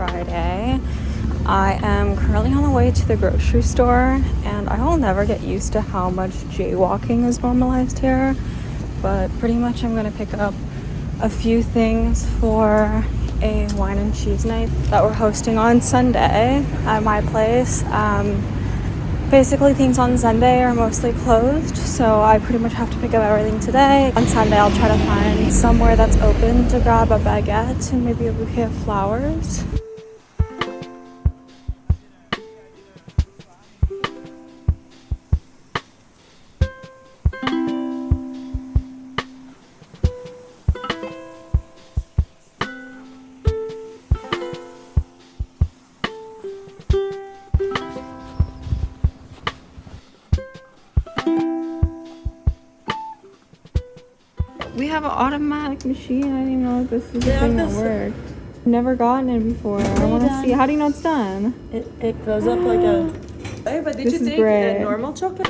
Friday. I am currently on the way to the grocery store, and I will never get used to how much jaywalking is normalized here, but pretty much I'm gonna pick up a few things for a wine and cheese night that we're hosting on Sunday at my place. Basically things on Sunday are mostly closed, so I pretty much have to pick up everything today. On Sunday I'll try to find somewhere that's open to grab a baguette and maybe a bouquet of flowers. We have an automatic machine. I didn't even know this is a thing that worked. Never gotten it before. I want to see. How do you know it's done? It goes up like a... Hey, but did you take a normal chocolate?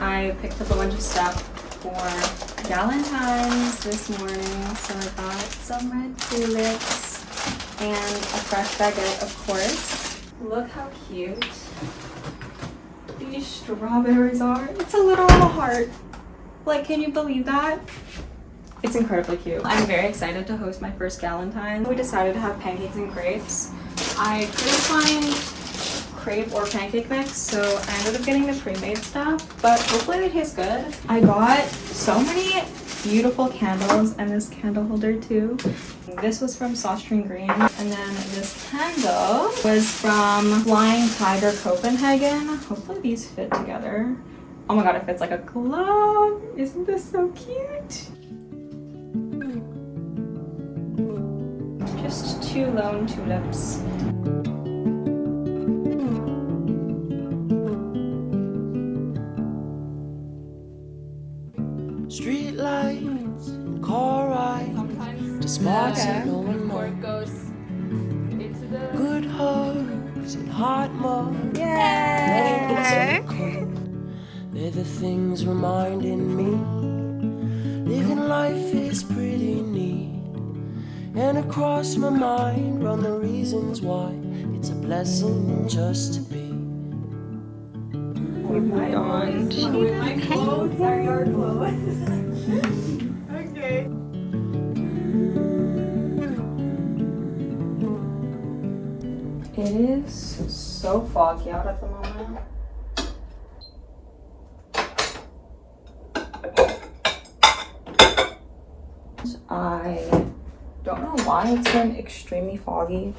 I picked up a bunch of stuff for galentines this morning, so I got some red tulips and a fresh baguette, of course. Look how cute these strawberries are. It's a literal heart. Like, can you believe that? It's incredibly cute. I'm very excited to host my first galentine. We decided to have pancakes and crepes. I couldn't find crepe or pancake mix, so I ended up getting the pre-made stuff, but hopefully they taste good. I got so many beautiful candles and this candle holder too. This was from Sauce Green, and then this candle was from Flying Tiger Copenhagen. Hopefully these fit together. Oh my god, it fits like a glove. Isn't this so cute? Just 2 lone tulips. Street lights, car rides, to smart signal and more. Good hugs and hot mugs. Yay! They're the things reminding me living life is pretty neat. And across my mind run the reasons why it's a blessing just to be. We moved on to My clothes are your clothes. Okay. It is so foggy out at the moment. I don't know why it's been extremely foggy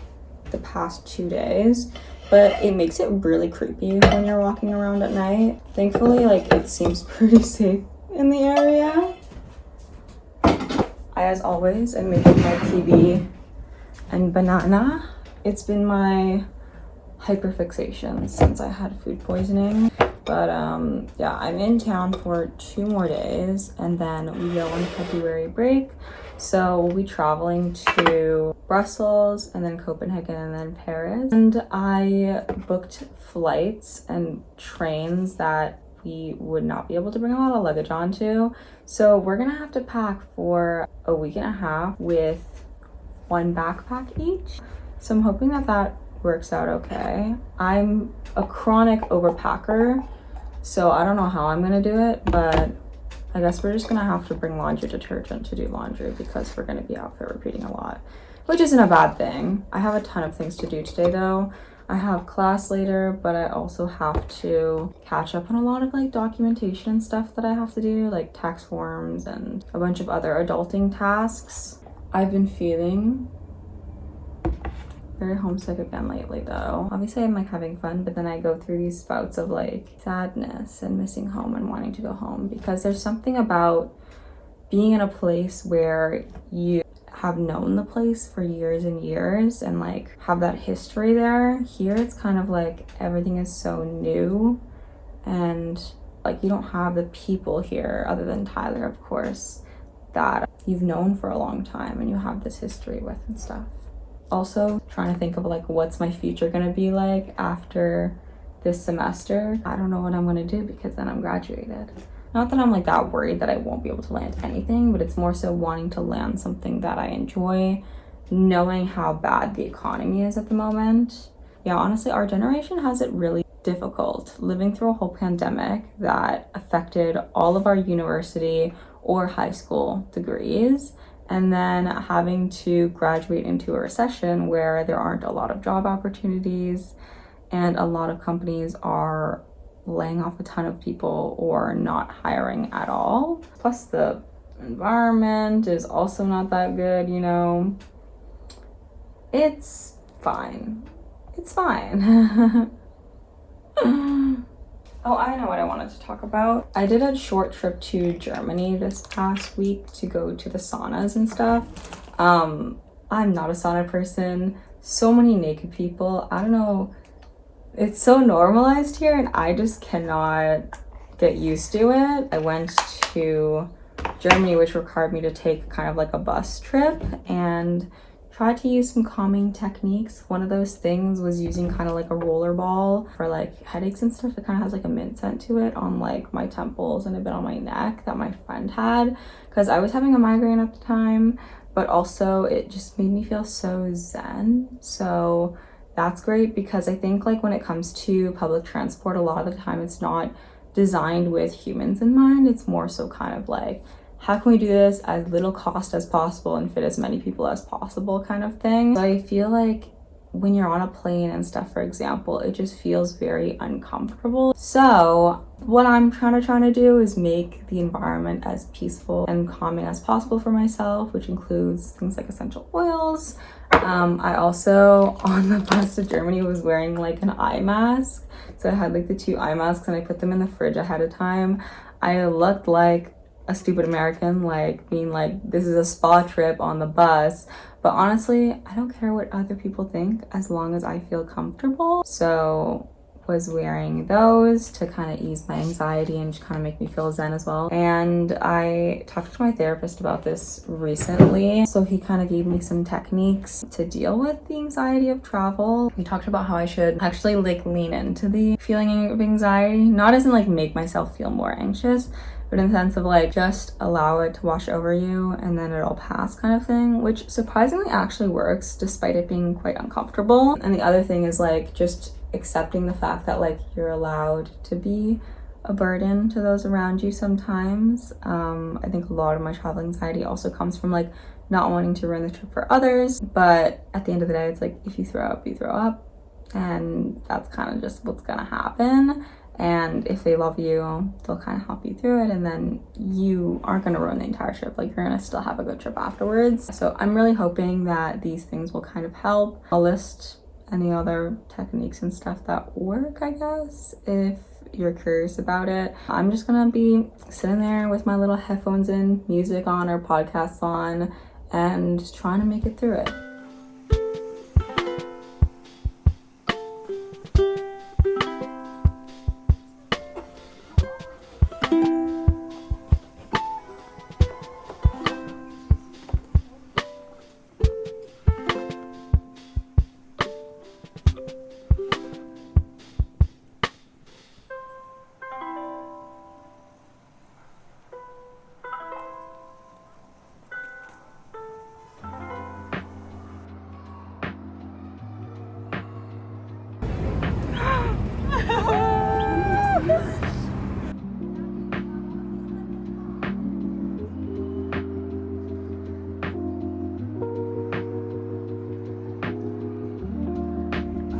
the past 2 days, but it makes it really creepy when you're walking around at night. Thankfully, like, it seems pretty safe in the area. I, as always, am making my PB and banana. It's been my hyperfixation since I had food poisoning. But yeah, I'm in town for 2 more days, and then we go on February break. So we'll be traveling to Brussels and then Copenhagen and then Paris. And I booked flights and trains that we would not be able to bring a lot of luggage onto. So we're gonna have to pack for a week and a half with 1 backpack each. So I'm hoping that that works out okay. I'm a chronic overpacker, so I don't know how I'm gonna do it, but I guess we're just gonna have to bring laundry detergent to do laundry because we're gonna be outfit repeating a lot, which isn't a bad thing. I have a ton of things to do today though. I have class later, but I also have to catch up on a lot of like documentation and stuff that I have to do, like tax forms and a bunch of other adulting tasks. I've been feeling very homesick again lately though. Obviously I'm like having fun, but then I go through these spouts of like sadness and missing home and wanting to go home, because there's something about being in a place where you have known the place for years and years and like have that history there. Here it's kind of like everything is so new, and like you don't have the people here other than Tyler, of course, that you've known for a long time and you have this history with and stuff. Also trying to think of like what's my future gonna be like after this semester. I don't know what I'm gonna do because then I'm graduated. Not that I'm like that worried that I won't be able to land anything, but it's more so wanting to land something that I enjoy, knowing how bad the economy is at the moment. Yeah, honestly, our generation has it really difficult living through a whole pandemic that affected all of our university or high school degrees, and then having to graduate into a recession where there aren't a lot of job opportunities and a lot of companies are laying off a ton of people or not hiring at all. Plus the environment is also not that good, you know. It's fine. It's fine. Oh, I know what I wanted to talk about. I did a short trip to Germany this past week to go to the saunas and stuff. I'm not a sauna person. So many naked people. I don't know. It's so normalized here and I just cannot get used to it. I went to Germany, which required me to take kind of like a bus trip and tried to use some calming techniques. One of those things was using kind of like a roller ball for like headaches and stuff. It kind of has like a mint scent to it on like my temples and a bit on my neck that my friend had because I was having a migraine at the time, but also it just made me feel so zen. So that's great because I think like when it comes to public transport, a lot of the time it's not designed with humans in mind. It's more so kind of like, how can we do this as little cost as possible and fit as many people as possible kind of thing. So I feel like when you're on a plane and stuff, for example, it just feels very uncomfortable. So what I'm trying to do is make the environment as peaceful and calming as possible for myself, which includes things like essential oils. I also, on the bus to Germany, was wearing like an eye mask. So I had like the 2 eye masks and I put them in the fridge ahead of time. I looked like a stupid American, like being like, this is a spa trip on the bus. But honestly, I don't care what other people think as long as I feel comfortable. So was wearing those to kind of ease my anxiety and just kind of make me feel zen as well. And I talked to my therapist about this recently. So he kind of gave me some techniques to deal with the anxiety of travel. We talked about how I should actually like lean into the feeling of anxiety, not as in like make myself feel more anxious, but in the sense of like just allow it to wash over you and then it'll pass kind of thing, which surprisingly actually works despite it being quite uncomfortable. And the other thing is like just accepting the fact that like you're allowed to be a burden to those around you sometimes. I think a lot of my travel anxiety also comes from like not wanting to ruin the trip for others, but at the end of the day it's like if you throw up, you throw up, and that's kind of just what's gonna happen. And if they love you, they'll kind of help you through it, and then you aren't going to ruin the entire trip. Like you're going to still have a good trip afterwards. So I'm really hoping that these things will kind of help. I'll list any other techniques and stuff that work, I guess, if you're curious about it. I'm just going to be sitting there with my little headphones in, music on or podcasts on, and trying to make it through it.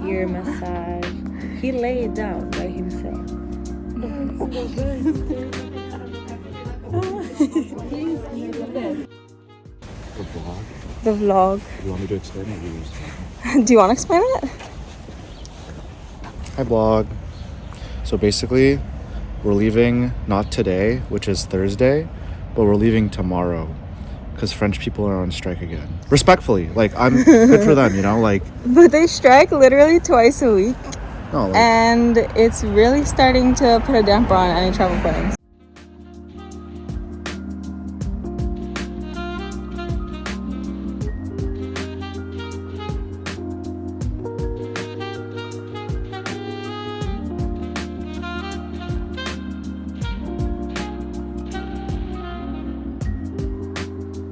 Ear massage. He laid down by himself. The vlog. You want me to explain it? Or you Do you want to explain it? Hi, blog. So basically, we're leaving not today, which is Thursday, but we're leaving tomorrow because French people are on strike again. Respectfully, like I'm good for them, you know, like. But they strike literally twice a week. No, like, And it's really starting to put a damper on any travel plans.